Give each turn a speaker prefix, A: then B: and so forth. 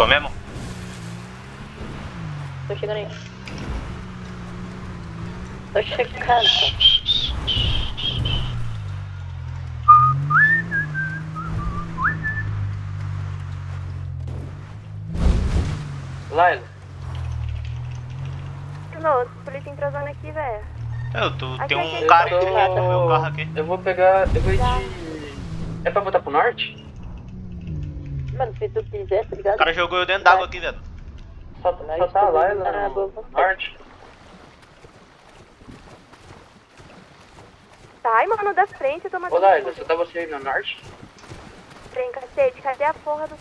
A: Foi mesmo?
B: Tô chegando aí. Tô chegando.
C: Laila.
D: Não, polícia entrosando aqui, velho.
A: Tem um
D: aqui,
A: cara
D: aqui.
A: aqui no meu carro aqui.
C: Eu vou pegar. Eu vou
D: Já.
C: de. É pra voltar pro norte?
B: Mano, se tu quiser, tá ligado?
A: O cara jogou eu dentro d'água aqui, velho.
C: Só tá a Laila no norte?
D: Sai, mano, da frente, eu tô matando
C: Ô Laila,
D: tudo.
C: só tá você aí no norte?
D: Trem, cacete, cadê a porra do